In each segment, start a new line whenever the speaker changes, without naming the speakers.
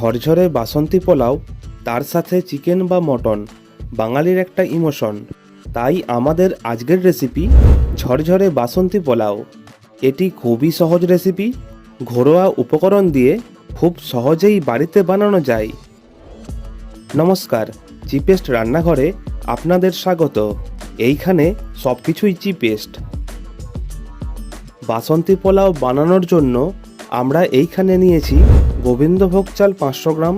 ঝরঝরে বাসন্তী পোলাও, তার সাথে চিকেন বা মটন বাঙালির একটা ইমোশন। তাই আমাদের আজকের রেসিপি ঝরঝরে বাসন্তী পোলাও। এটি খুবই সহজ রেসিপি, ঘরোয়া উপকরণ দিয়ে খুব সহজেই বাড়িতে বানানো যায়। নমস্কার, চিপেস্ট রান্নাঘরে আপনাদের স্বাগত। এইখানে সব কিছুই চিপেস্ট। বাসন্তী পোলাও বানানোর জন্য আমরা এইখানে নিয়েছি গোবিন্দভোগ চাল 500 গ্রাম।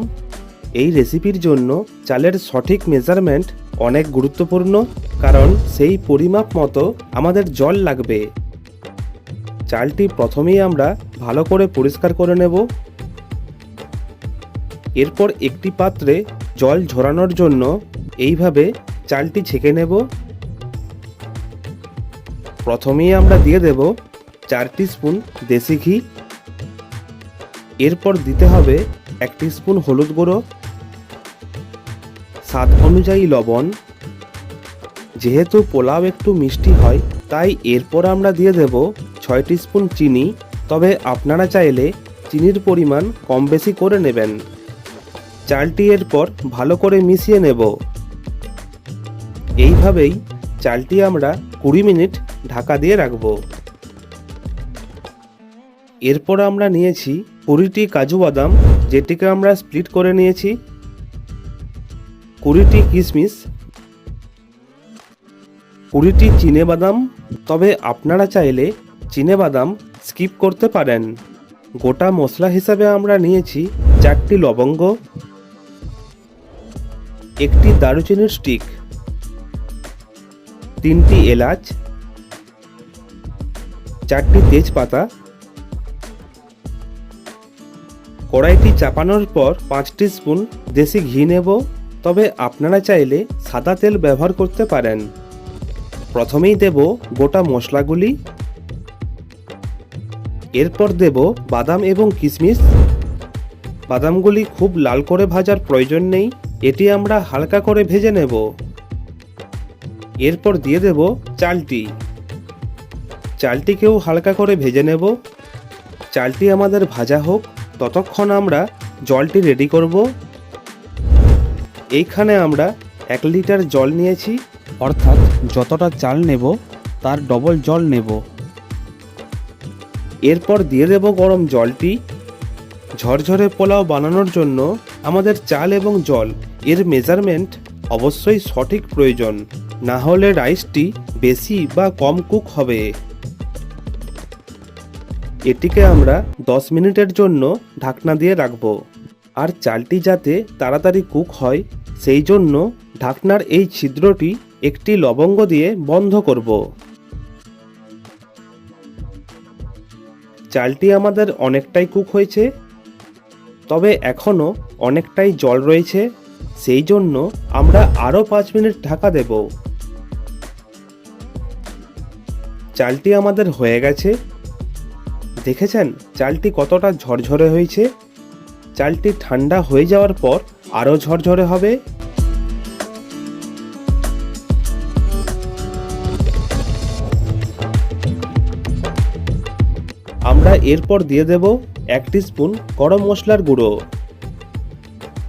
এই রেসিপির জন্য চালের সঠিক মেজারমেন্ট অনেক গুরুত্বপূর্ণ, কারণ সেই পরিমাপ মতো আমাদের জল লাগবে। চালটি প্রথমেই আমরা ভালো করে পরিষ্কার করে নেব। এরপর একটি পাত্রে জল ঝরানোর জন্য এইভাবে চালটি ছেঁকে নেব। প্রথমেই আমরা দিয়ে দেব 4 টিস্পুন দেশি ঘি। এরপর দিতে হবে 1 টিস্পুন হলুদ গুঁড়ো, স্বাদ অনুযায়ী লবণ। যেহেতু পোলাও একটু মিষ্টি হয়, তাই এরপর আমরা দিয়ে দেব 6 টিস্পুন চিনি। তবে আপনারা চাইলে চিনির পরিমাণ কম বেশি করে নেবেন। চালটি এরপর ভালো করে মিশিয়ে নেব। এইভাবেই চালটি আমরা 20 মিনিট ঢাকা দিয়ে রাখব। এরপর আমরা নিয়েছি 20টি কাজু বাদাম, যেটিকে আমরা স্প্লিট করে নিয়েছি, 20টি কিশমিশ, 20টি চিনে বাদাম। তবে আপনারা চাইলে চিনে বাদাম স্কিপ করতে পারেন। গোটা মশলা হিসাবে আমরা নিয়েছি 4টি লবঙ্গ, 1টি দারুচিনির স্টিক, 3টি এলাচ, 4টি তেজপাতা। কড়াইটি চাপানোর পর 5 টিস্পুন দেশি ঘি নেব। তবে আপনারা চাইলে সাদা তেল ব্যবহার করতে পারেন। প্রথমেই দেব গোটা মশলাগুলি, এরপর দেব বাদাম এবং কিশমিশ। বাদামগুলি খুব লাল করে ভাজার প্রয়োজন নেই, এটি আমরা হালকা করে ভেজে নেব। এরপর দিয়ে দেব চালটিকেও হালকা করে ভেজে নেব। চালটি আমাদের ভাজা হোক, ততক্ষণ আমরা জলটি রেডি করব। এইখানে আমরা 1 লিটার জল নিয়েছি, অর্থাৎ যতটা চাল নেব তার ডবল জল নেব। এরপর দিয়ে দেব গরম জলটি। ঝরঝরে পোলাও বানানোর জন্য আমাদের চাল এবং জল এর মেজারমেন্ট অবশ্যই সঠিক প্রয়োজন, না হলে রাইসটি বেশি বা কম কুক হবে। এটিকে আমরা 10 মিনিটের জন্য ঢাকনা দিয়ে রাখব। আর চালটি যাতে তাড়াতাড়ি কুক হয়, সেই জন্য ঢাকনার এই ছিদ্রটি একটি লবঙ্গ দিয়ে বন্ধ করব। চালটি আমাদের অনেকটাই কুক হয়েছে, তবে এখনও অনেকটাই জল রয়েছে, সেই জন্য আমরা আরও 5 মিনিট ঢাকা দেব। চালটি আমাদের হয়ে গেছে। দেখেছেন চালটি কতটা ঝরঝরে হয়েছে। চালটি ঠান্ডা হয়ে যাওয়ার পর আরও ঝরঝরে হবে। আমরা এরপর দিয়ে দেব 1 টিস্পুন গরম মশলার গুঁড়ো।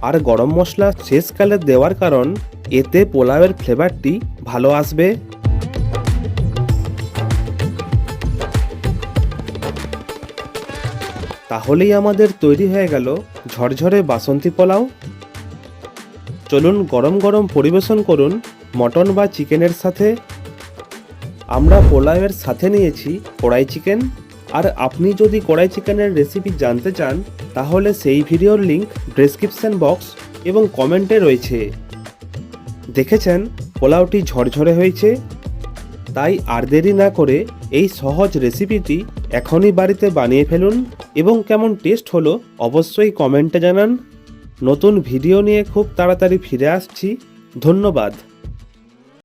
আর গরম মশলা শেষকালে দেওয়ার কারণ এতে পোলাওয়ের ফ্লেভারটি ভালো আসবে। তাহলেই আমাদের তৈরি হয়ে গেল ঝরঝরে বাসন্তী পোলাও। চলুন গরম গরম পরিবেশন করুন মটন বা চিকেনের সাথে। আমরা পোলাওয়ের সাথে নিয়েছি কড়াই চিকেন। আর আপনি যদি কড়াই চিকেনের রেসিপি জানতে চান, তাহলে সেই ভিডিওর লিংক ডেসক্রিপশন বক্স এবং কমেন্টে রয়েছে। দেখেছেন পোলাওটি ঝরঝরে হয়েছে। তাই আর দেরি না করে এই সহজ রেসিপিটি এখনই বাড়িতে বানিয়ে ফেলুন এবং কেমন টেস্ট হলো অবশ্যই কমেন্টে জানান। নতুন ভিডিও নিয়ে খুব তাড়াতাড়ি ফিরে আসছি। ধন্যবাদ।